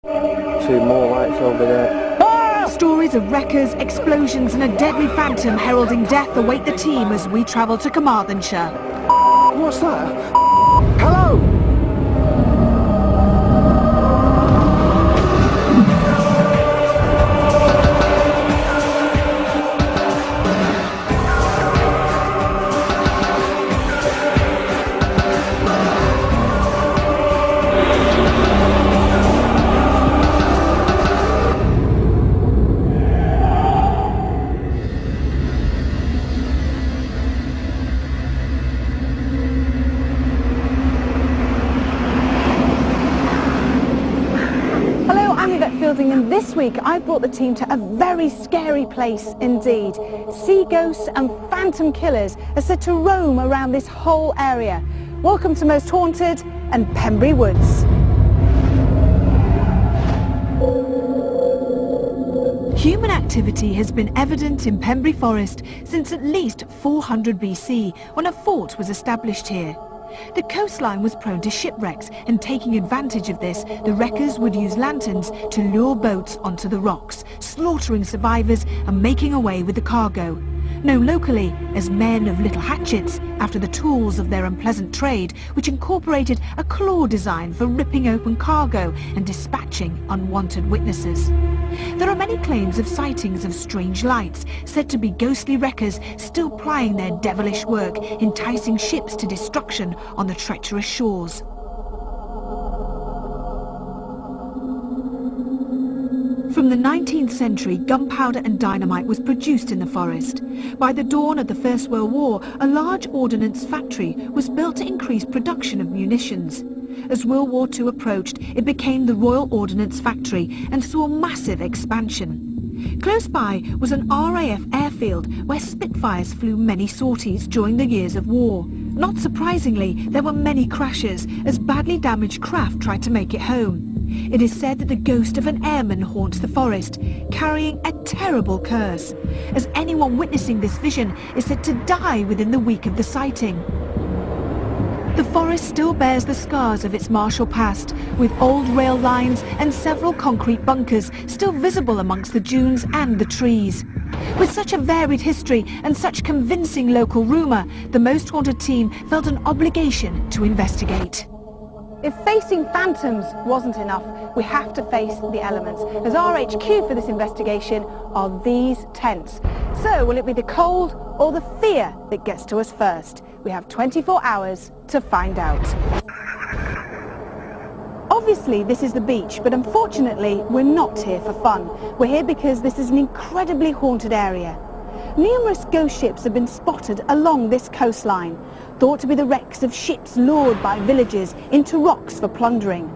Two more lights over there. Stories of wreckers, explosions and a deadly phantom heralding death await the team as we travel to Carmarthenshire. What's that? Hello? And this week I brought the team to a very scary place indeed. Sea ghosts and phantom killers are said to roam around this whole area. Welcome to Most Haunted and Pembrey Woods. Human activity has been evident in Pembrey Forest since at least 400 BC, when a fort was established here. The coastline was prone to shipwrecks, and taking advantage of this, the wreckers would use lanterns to lure boats onto the rocks, slaughtering survivors and making away with the cargo. Known locally as men of little hatchets, after the tools of their unpleasant trade, which incorporated a claw design for ripping open cargo and dispatching unwanted witnesses. There are many claims of sightings of strange lights, said to be ghostly wreckers still plying their devilish work, enticing ships to destruction on the treacherous shores. From the 19th century, gunpowder and dynamite was produced in the forest. By the dawn of the First World War, a large ordnance factory was built to increase production of munitions. As World War II approached, it became the Royal Ordnance Factory and saw massive expansion. Close by was an RAF airfield where Spitfires flew many sorties during the years of war. Not surprisingly, there were many crashes as badly damaged craft tried to make it home. It is said that the ghost of an airman haunts the forest, carrying a terrible curse, as anyone witnessing this vision is said to die within the week of the sighting. The forest still bears the scars of its martial past, with old rail lines and several concrete bunkers still visible amongst the dunes and the trees. With such a varied history and such convincing local rumour, the Most Haunted team felt an obligation to investigate. If facing phantoms wasn't enough, we have to face the elements, as our HQ for this investigation are these tents. So will it be the cold or the fear that gets to us first? We have 24 hours to find out. Obviously this is the beach, but unfortunately we're not here for fun. We're here because this is an incredibly haunted area. Numerous ghost ships have been spotted along this coastline, thought to be the wrecks of ships lured by villagers into rocks for plundering.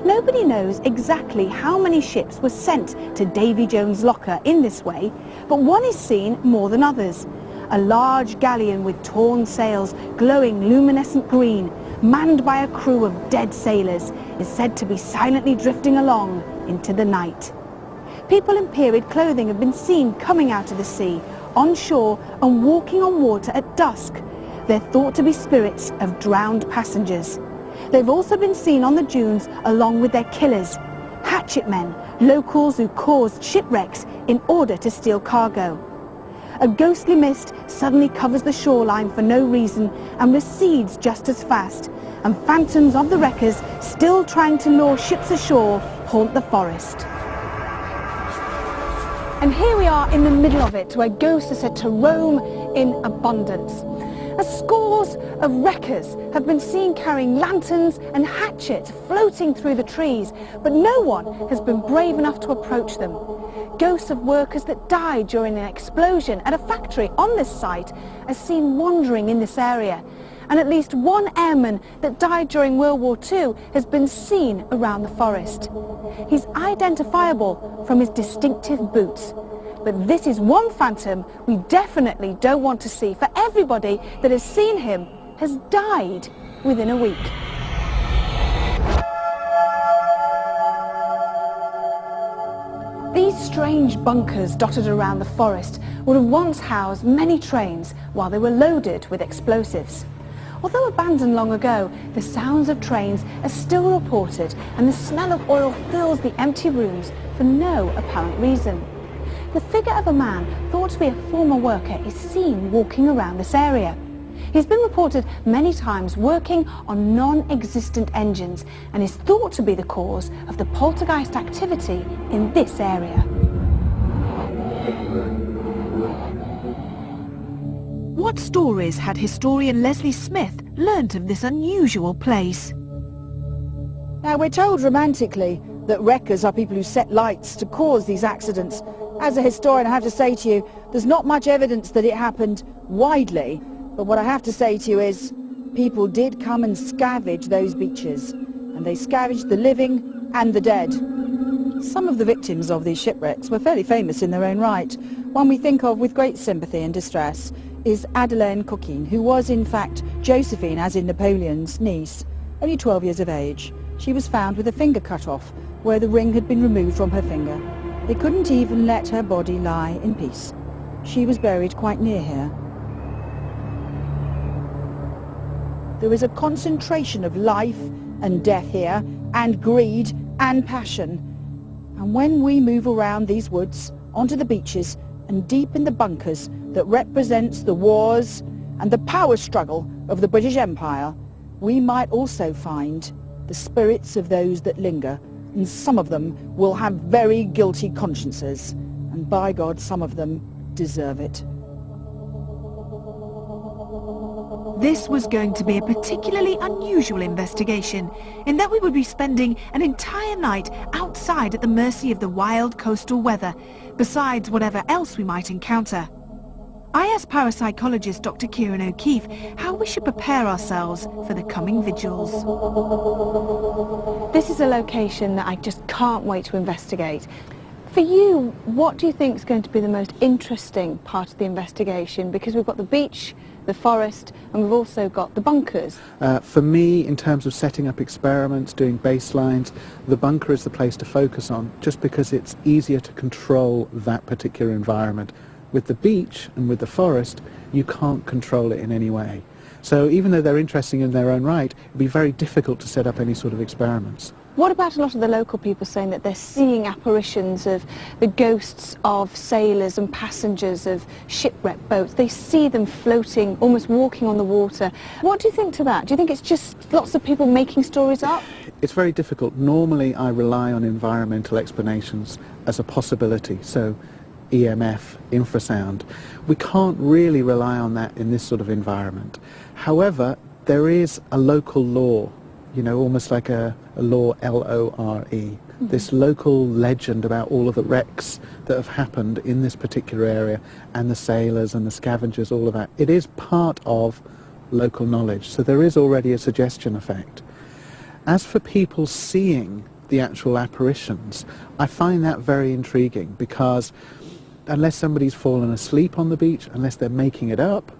Nobody knows exactly how many ships were sent to Davy Jones' locker in this way, but one is seen more than others. A large galleon with torn sails glowing luminescent green, manned by a crew of dead sailors, is said to be silently drifting along into the night. People in period clothing have been seen coming out of the sea, on shore and walking on water at dusk. They're thought to be spirits of drowned passengers. They've also been seen on the dunes along with their killers, hatchet men, locals who caused shipwrecks in order to steal cargo. A ghostly mist suddenly covers the shoreline for no reason and recedes just as fast, and phantoms of the wreckers still trying to lure ships ashore haunt the forest. And here we are in the middle of it, where ghosts are said to roam in abundance. Scores of wreckers have been seen carrying lanterns and hatchets floating through the trees, but no one has been brave enough to approach them. Ghosts of workers that died during an explosion at a factory on this site are seen wandering in this area, and at least one airman that died during World War II has been seen around the forest. He's identifiable from his distinctive boots. But this is one phantom we definitely don't want to see, for everybody that has seen him has died within a week. These strange bunkers dotted around the forest would have once housed many trains while they were loaded with explosives. Although abandoned long ago, the sounds of trains are still reported and the smell of oil fills the empty rooms for no apparent reason. The figure of a man thought to be a former worker is seen walking around this area. He's been reported many times working on non-existent engines and is thought to be the cause of the poltergeist activity in this area. What stories had historian Leslie Smith learnt of this unusual place? Now, we're told romantically that wreckers are people who set lights to cause these accidents. As a historian, I have to say to you, there's not much evidence that it happened widely, but what I have to say to you is people did come and scavenge those beaches, and they scavenged the living and the dead. Some of the victims of these shipwrecks were fairly famous in their own right. One we think of with great sympathy and distress is Madeleine Coquin, who was in fact Josephine, as in Napoleon's, niece, only 12 years of age. She was found with a finger cut off, where the ring had been removed from her finger. They couldn't even let her body lie in peace. She was buried quite near here. There is a concentration of life and death here, and greed and passion. And when we move around these woods, onto the beaches, and deep in the bunkers that represents the wars and the power struggle of the British Empire, we might also find the spirits of those that linger, and some of them will have very guilty consciences, and by God, some of them deserve it. This was going to be a particularly unusual investigation, in that we would be spending an entire night outside at the mercy of the wild coastal weather, besides whatever else we might encounter. I asked parapsychologist Dr. Kieran O'Keefe how we should prepare ourselves for the coming vigils. This is a location that I just can't wait to investigate. For you, what do you think is going to be the most interesting part of the investigation? Because we've got the beach, the forest, and we've also got the bunkers. For me, in terms of setting up experiments, doing baselines, the bunker is the place to focus on, just because it's easier to control that particular environment. With the beach and with the forest, you can't control it in any way. So even though they're interesting in their own right, it'd be very difficult to set up any sort of experiments. What about a lot of the local people saying that they're seeing apparitions of the ghosts of sailors and passengers of shipwrecked boats? They see them floating, almost walking on the water. What do you think to that? Do you think it's just lots of people making stories up? It's very difficult. Normally I rely on environmental explanations as a possibility, so EMF, infrasound. We can't really rely on that in this sort of environment. However, there is a local law, you know, almost like a law, L-O-R-E. This local legend about all of the wrecks that have happened in this particular area, and the sailors and the scavengers, all of that. It is part of local knowledge, so there is already a suggestion effect. As for people seeing the actual apparitions, I find that very intriguing, because unless somebody's fallen asleep on the beach, unless they're making it up,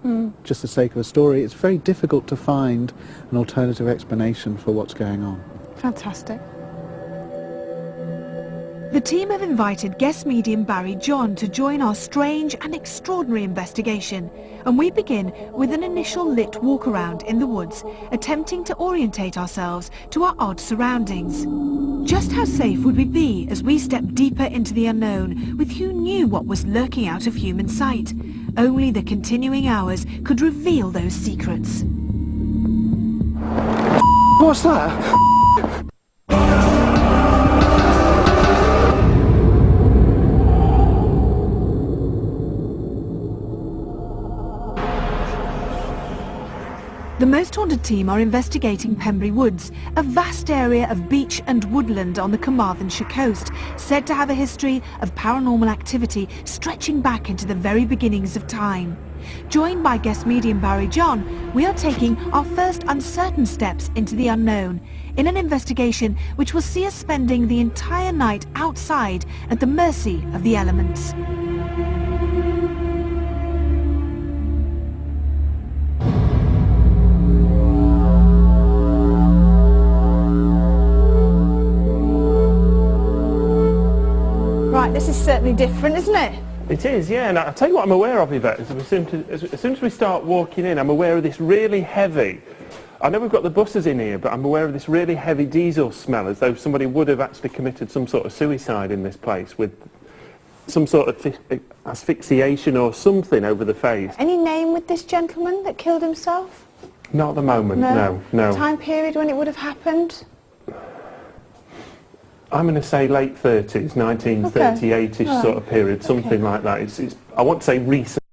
just for the sake of a story, it's very difficult to find an alternative explanation for what's going on. Fantastic. The team have invited guest medium Barry John to join our strange and extraordinary investigation, and we begin with an initial lit walk around in the woods, attempting to orientate ourselves to our odd surroundings. Just how safe would we be as we step deeper into the unknown, with who knew what was lurking out of human sight? Only the continuing hours could reveal those secrets. What's that? The Most Haunted team are investigating Pembrey Woods, a vast area of beach and woodland on the Carmarthenshire coast, said to have a history of paranormal activity stretching back into the very beginnings of time. Joined by guest medium Barry John, we are taking our first uncertain steps into the unknown, in an investigation which will see us spending the entire night outside at the mercy of the elements. Right, this is certainly different, isn't it? It is, yeah, and I'll tell you what I'm aware of, Yvette, as soon as we start walking in, I'm aware of this really heavy I know we've got the buses in here, but I'm aware of this really heavy diesel smell, as though somebody would have actually committed some sort of suicide in this place with some sort of asphyxiation or something over the face. Any name with this gentleman that killed himself? Not at the moment, no. Time period when it would have happened? I'm going to say late 30s, 1938-ish sort of period, something like that. I want to say recent.